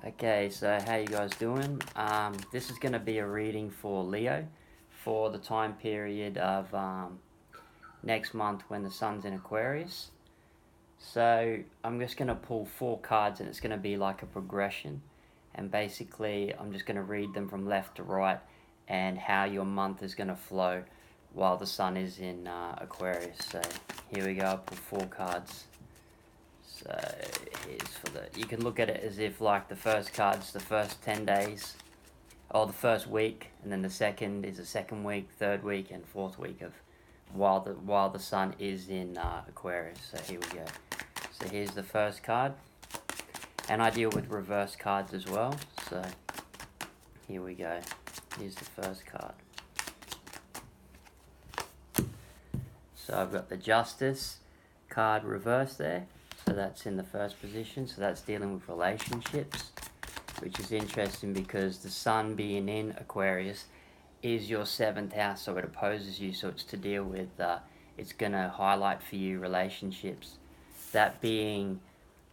Okay, so how you guys doing? This is going to be a reading for Leo for the time period of next month when the sun's in Aquarius. So I'm just going to pull 4 cards and it's going to be like a progression. And basically I'm just going to read them from left to right and how your month is going to flow while the sun is in Aquarius. So here we go, I'll pull 4 cards. So here's for you can look at it as if like the first card's the first 10 days, or the first week, and then the second is the second week, third week, and fourth week of while the sun is in Aquarius. So here we go. So here's the first card, and I deal with reverse cards as well. So here we go. Here's the first card. So I've got the Justice card reversed there. So that's in the first position, so that's dealing with relationships, which is interesting because the sun being in Aquarius is your 7th house, so it opposes you, so it's to deal with, it's going to highlight for you relationships. That being,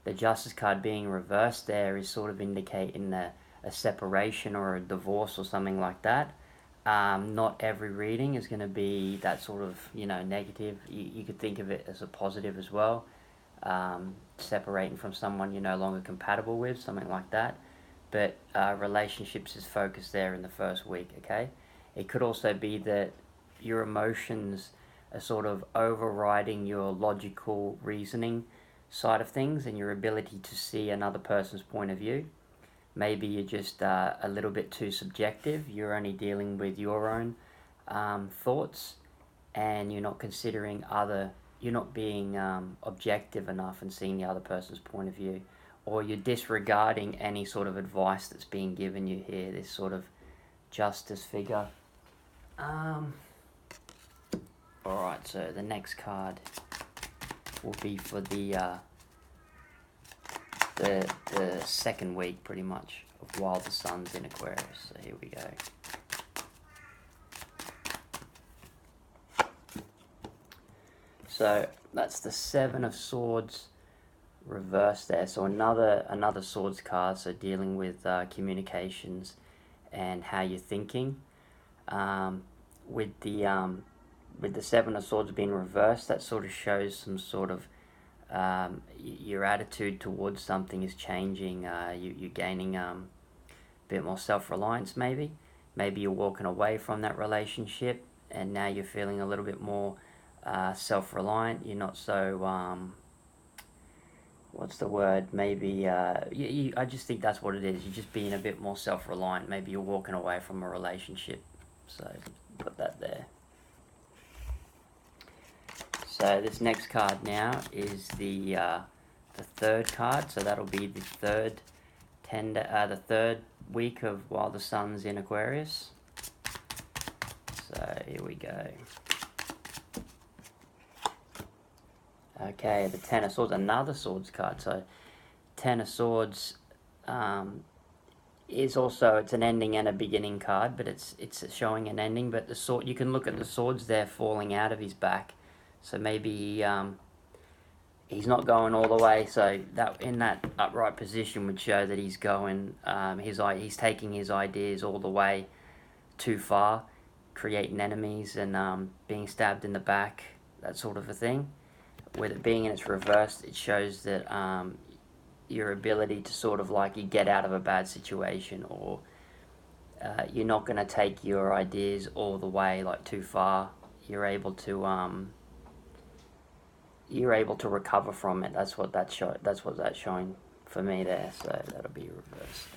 the Justice card being reversed there is sort of indicating a separation or a divorce or something like that. Not every reading is going to be that sort of, negative. You could think of it as a positive as well. Separating from someone you're no longer compatible with, something like that. But relationships is focused there in the first week, okay? It could also be that your emotions are sort of overriding your logical reasoning side of things and your ability to see another person's point of view. Maybe you're just a little bit too subjective. You're only dealing with your own thoughts, and you're not considering you're not being objective enough and seeing the other person's point of view, or you're disregarding any sort of advice that's being given you here, this sort of justice figure. Alright, so the next card will be for the second week, pretty much, of while the sun's in Aquarius. So here we go. So that's the 7 of Swords reversed there. So another Swords card. So dealing with communications and how you're thinking. With the 7 of Swords being reversed, that sort of shows some sort of your attitude towards something is changing. You're gaining a bit more self-reliance. Maybe you're walking away from that relationship, and now you're feeling a little bit more self-reliant. You're not so what's the word, maybe I just think that's what it is. You're just being a bit more self-reliant. Maybe you're walking away from a relationship, so put that there. So this next card now is the third card, so that'll be the third week of while the sun's in Aquarius. So here we go. Okay, the 10 of Swords, another Swords card. So 10 of Swords is also, it's an ending and a beginning card, but it's showing an ending. But the sword, you can look at the swords there falling out of his back. So maybe he's not going all the way. So that in that upright position would show that he's going, he's taking his ideas all the way too far, creating enemies and being stabbed in the back, that sort of a thing. With it being in its reverse, it shows that your ability to sort of like you get out of a bad situation, or you're not going to take your ideas all the way, like too far. You're able to recover from it. That's what that's showing for me there. So that'll be reverse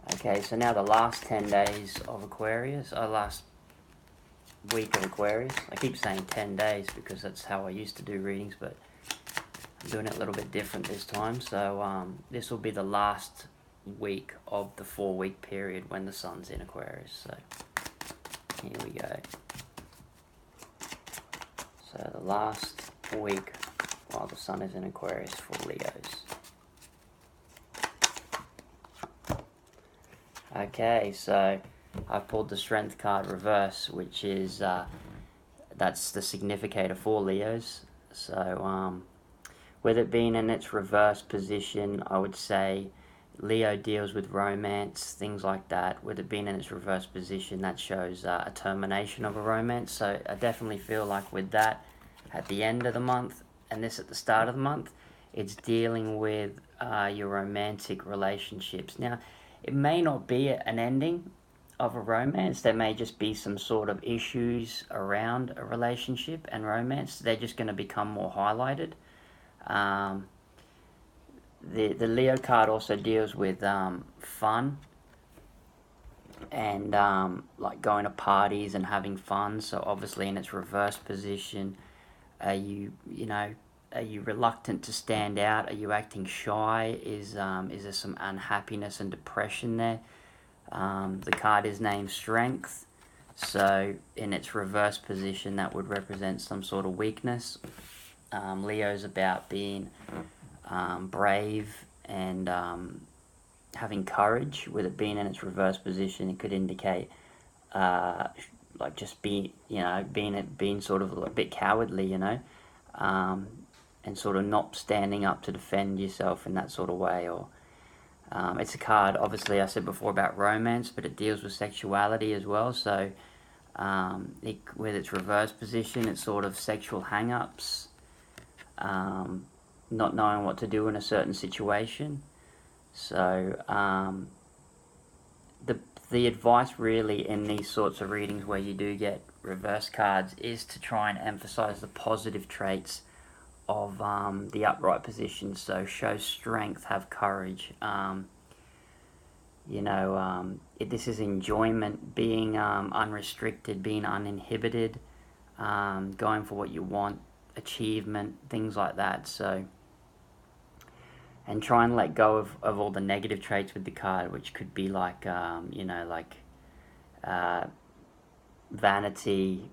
there. Okay, so now the last 10 days of Aquarius, last week of Aquarius. I keep saying 10 days because that's how I used to do readings, but I'm doing it a little bit different this time. So this will be the last week of the 4-week period when the sun's in Aquarius. So here we go. So the last week while the sun is in Aquarius for Leos. Okay, so I've pulled the Strength card reverse, which is that's the significator for Leos. So With it being in its reverse position, I would say Leo deals with romance, things like that. With it being in its reverse position, that shows a termination of a romance. So I definitely feel like with that, at the end of the month, and this at the start of the month, it's dealing with your romantic relationships. Now, it may not be an ending of a romance. There may just be some sort of issues around a relationship and romance. They're just going to become more highlighted. Um, the Leo card also deals with fun and like going to parties and having fun. So obviously in its reverse position, are you are you reluctant to stand out? Are you acting shy? Is there some unhappiness and depression there? The card is named Strength, so in its reverse position that would represent some sort of weakness. Leo's about being brave and having courage. With it being in its reverse position, it could indicate like just being sort of a bit cowardly, and sort of not standing up to defend yourself in that sort of way. Or it's a card, obviously I said before, about romance, but it deals with sexuality as well. So with its reverse position, it's sort of sexual hang-ups, not knowing what to do in a certain situation. So the advice really in these sorts of readings where you do get reverse cards is to try and emphasize the positive traits of the upright position. So show strength, have courage. This is enjoyment, being unrestricted, being uninhibited, going for what you want, achievement, things like that. So, and try and let go of all the negative traits with the card, which could be like, vanity,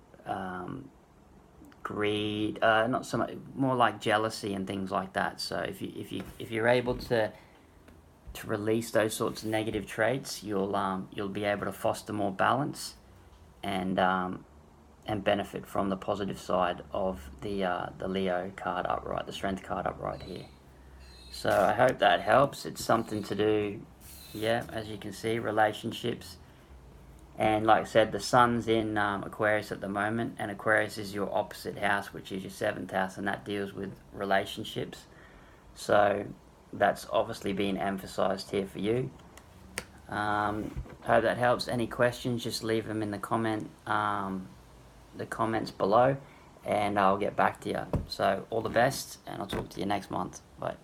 greed, not so much, more like jealousy and things like that. So if you're able to release those sorts of negative traits, you'll be able to foster more balance and benefit from the positive side of the Leo card upright, the Strength card upright here. So I hope that helps. It's something to do, as you can see, relationships. And like I said, the sun's in Aquarius at the moment, and Aquarius is your opposite house, which is your 7th house, and that deals with relationships. So that's obviously being emphasized here for you. Hope that helps. Any questions, just leave them in the comments below, and I'll get back to you. So all the best, and I'll talk to you next month. Bye.